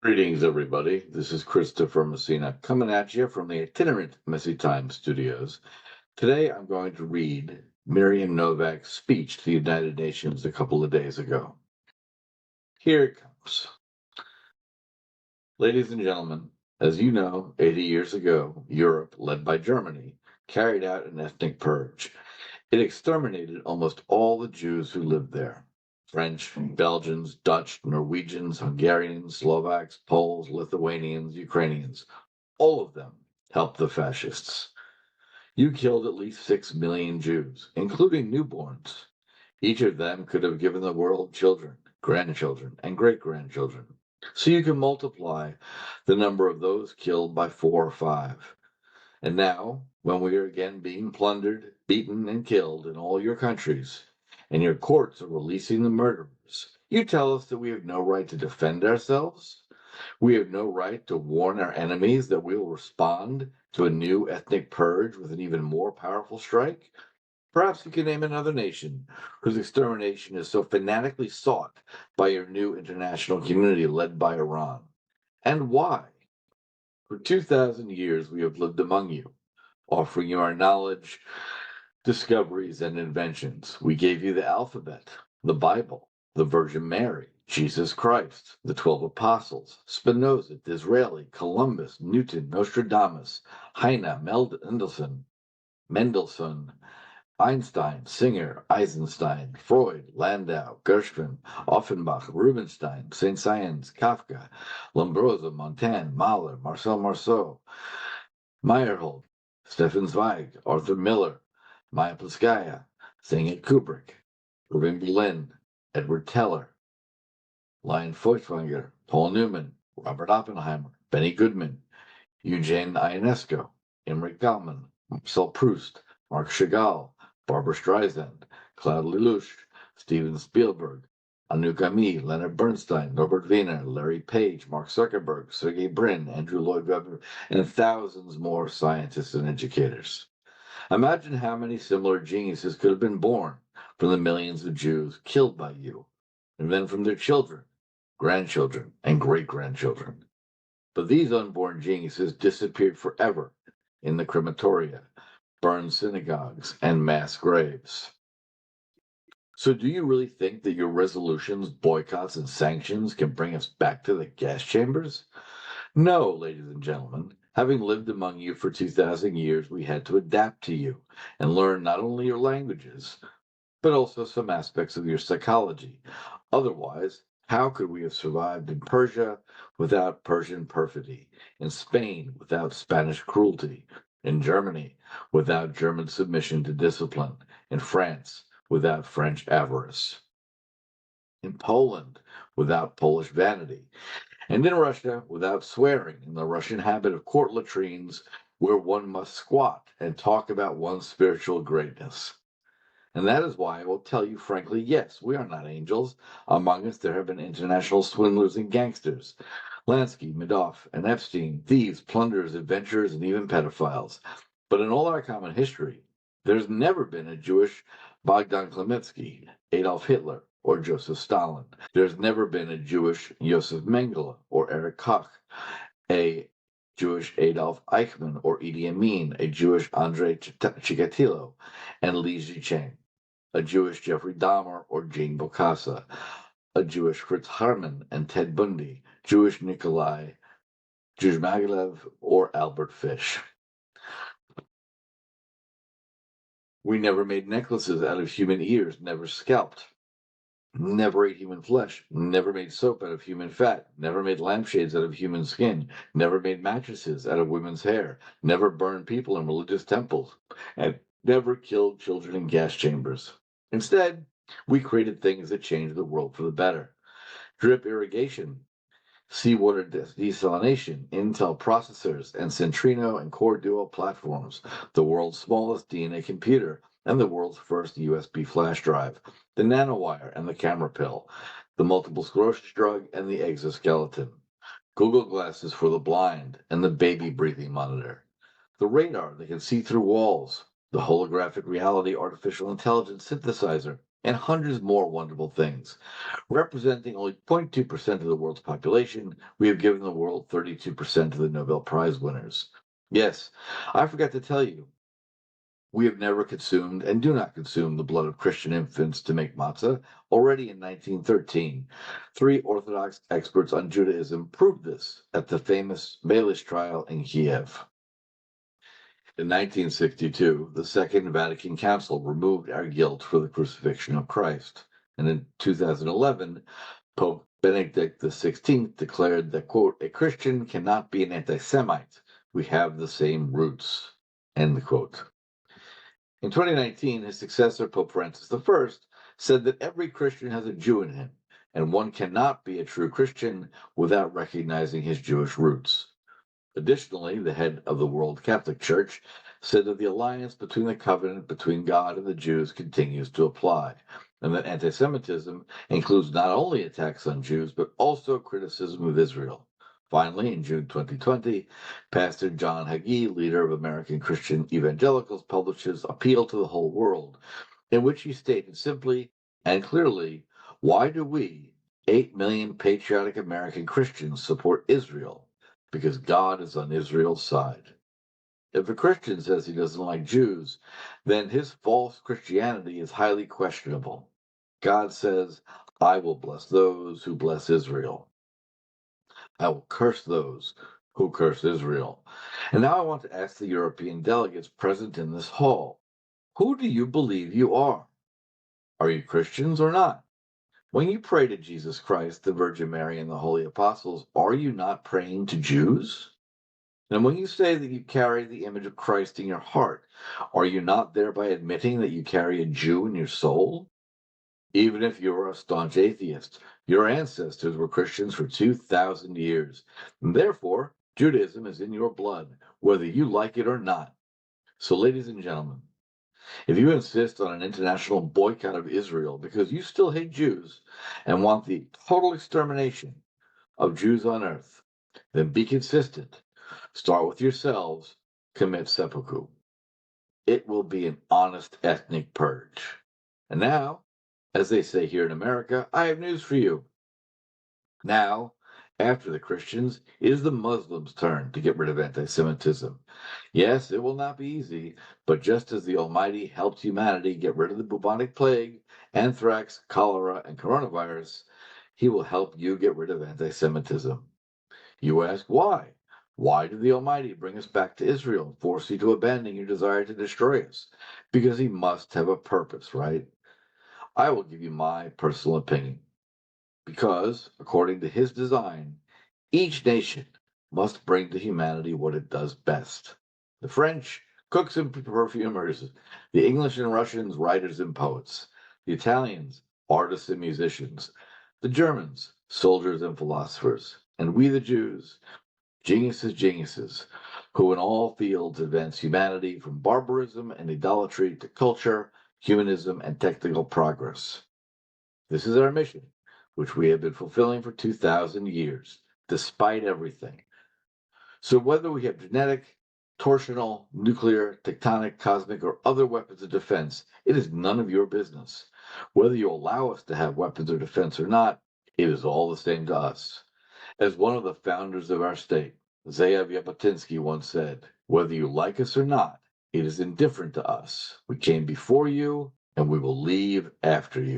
Greetings, everybody. This is Christopher Messina coming at you from the itinerant Messy Time Studios. Today, I'm going to read Miriam Novak's speech to the United Nations a couple of days ago. Here it comes. Ladies and gentlemen, as you know, 80 years ago, Europe, led by Germany, carried out an ethnic purge. It exterminated almost all the Jews who lived there. French, Belgians, Dutch, Norwegians, Hungarians, Slovaks, Poles, Lithuanians, Ukrainians, all of them helped the fascists. You killed at least 6 million Jews, including newborns. Each of them could have given the world children, grandchildren, and great grandchildren. So you can multiply the number of those killed by 4 or 5. And now, when we are again being plundered, beaten, and killed in all your countries, and your courts are releasing the murderers, you tell us that we have no right to defend ourselves? We have no right to warn our enemies that we will respond to a new ethnic purge with an even more powerful strike? Perhaps you can name another nation whose extermination is so fanatically sought by your new international community led by Iran. And why? For 2,000 years we have lived among you, offering you our knowledge, discoveries, and inventions. We gave you the alphabet, the Bible, the Virgin Mary, Jesus Christ, the 12 apostles, Spinoza, Disraeli, Columbus, Newton, Nostradamus, Heine, Mendelssohn, Einstein, Singer, Eisenstein, Freud, Landau, Gershwin, Offenbach, Rubinstein, Saint-Saëns, Kafka, Lombroso, Montaigne, Mahler, Marcel Marceau, Meyerhold, Stefan Zweig, Arthur Miller, Maya Pliskaya, Stanley Kubrick, Irving Berlin, Edward Teller, Lion Feuchtwanger, Paul Newman, Robert Oppenheimer, Benny Goodman, Eugene Ionesco, Imre Galman, Marcel Proust, Marc Chagall, Barbara Streisand, Claude Lelouch, Steven Spielberg, Anu Gamy, Leonard Bernstein, Norbert Wiener, Larry Page, Mark Zuckerberg, Sergey Brin, Andrew Lloyd Webber, and thousands more scientists and educators. Imagine how many similar geniuses could have been born from the millions of Jews killed by you, and then from their children, grandchildren, and great-grandchildren. But these unborn geniuses disappeared forever in the crematoria, burned synagogues, and mass graves. So do you really think that your resolutions, boycotts, and sanctions can bring us back to the gas chambers? No, ladies and gentlemen. Having lived among you for 2,000 years, we had to adapt to you and learn not only your languages, but also some aspects of your psychology. Otherwise, how could we have survived in Persia without Persian perfidy, in Spain without Spanish cruelty, in Germany without German submission to discipline, in France without French avarice, in Poland without Polish vanity, and in Russia without swearing, in the Russian habit of court latrines where one must squat and talk about one's spiritual greatness? And that is why I will tell you frankly, yes, we are not angels. Among us there have been international swindlers and gangsters, Lansky, Madoff, and Epstein, thieves, plunderers, adventurers, and even pedophiles. But in all our common history, there's never been a Jewish Bogdan Khmelnytsky, Adolf Hitler, or Joseph Stalin. There's never been a Jewish Yosef Mengele or Erich Koch, a Jewish Adolf Eichmann or Idi Amin, a Jewish Andrei Chikatilo, and Li Zicheng, a Jewish Jeffrey Dahmer or Jane Bokassa, a Jewish Fritz Harman and Ted Bundy, Jewish Nikolai Zhuzhmagilev or Albert Fish. We never made necklaces out of human ears, never scalped, never ate human flesh, never made soap out of human fat, never made lampshades out of human skin, never made mattresses out of women's hair, never burned people in religious temples, and never killed children in gas chambers. Instead, we created things that changed the world for the better. Drip irrigation, seawater desalination, Intel processors, and Centrino and Core Duo platforms, the world's smallest DNA computer, and the world's first USB flash drive, the nanowire and the camera pill, the multiple sclerosis drug and the exoskeleton, Google glasses for the blind and the baby breathing monitor, the radar that can see through walls, the holographic reality artificial intelligence synthesizer, and hundreds more wonderful things. Representing only 0.2% of the world's population, we have given the world 32% of the Nobel Prize winners. Yes, I forgot to tell you, we have never consumed and do not consume the blood of Christian infants to make matzah. Already in 1913, three Orthodox experts on Judaism proved this at the famous Malish trial in Kiev. In 1962, the Second Vatican Council removed our guilt for the crucifixion of Christ. And in 2011, Pope Benedict XVI declared that, quote, a Christian cannot be an anti-Semite. We have the same roots, end quote. In 2019, his successor, Pope Francis I, said that every Christian has a Jew in him, and one cannot be a true Christian without recognizing his Jewish roots. Additionally, the head of the World Catholic Church said that the alliance between the covenant between God and the Jews continues to apply, and that anti-Semitism includes not only attacks on Jews, but also criticism of Israel. Finally, in June 2020, Pastor John Hagee, leader of American Christian Evangelicals, published his Appeal to the Whole World, in which he stated simply and clearly, why do we, 8 million patriotic American Christians, support Israel? Because God is on Israel's side. If a Christian says he doesn't like Jews, then his false Christianity is highly questionable. God says, I will bless those who bless Israel. I will curse those who curse Israel. And now I want to ask the European delegates present in this hall, who do you believe you are? Are you Christians or not? When you pray to Jesus Christ, the Virgin Mary, and the Holy Apostles, are you not praying to Jews? And when you say that you carry the image of Christ in your heart, are you not thereby admitting that you carry a Jew in your soul? Even if you are a staunch atheist, your ancestors were Christians for 2,000 years. And therefore, Judaism is in your blood, whether you like it or not. So, ladies and gentlemen, if you insist on an international boycott of Israel because you still hate Jews and want the total extermination of Jews on earth, then be consistent. Start with yourselves, commit seppuku. It will be an honest ethnic purge. And now, as they say here in America, I have news for you. Now, after the Christians, it is the Muslims' turn to get rid of anti-Semitism. Yes, it will not be easy, but just as the Almighty helped humanity get rid of the bubonic plague, anthrax, cholera, and coronavirus, he will help you get rid of anti-Semitism. You ask why? Why did the Almighty bring us back to Israel and force you to abandon your desire to destroy us? Because he must have a purpose, right? I will give you my personal opinion. Because, according to his design, each nation must bring to humanity what it does best. The French, cooks and perfumers. The English and Russians, writers and poets. The Italians, artists and musicians. The Germans, soldiers and philosophers. And we, the Jews, geniuses, who in all fields advance humanity from barbarism and idolatry to culture, humanism, and technical progress. This is our mission, which we have been fulfilling for 2,000 years, despite everything. So whether we have genetic, torsional, nuclear, tectonic, cosmic, or other weapons of defense, it is none of your business. Whether you allow us to have weapons of defense or not, it is all the same to us. As one of the founders of our state, Zeev Jabotinsky, once said, whether you like us or not, it is indifferent to us. We came before you, and we will leave after you.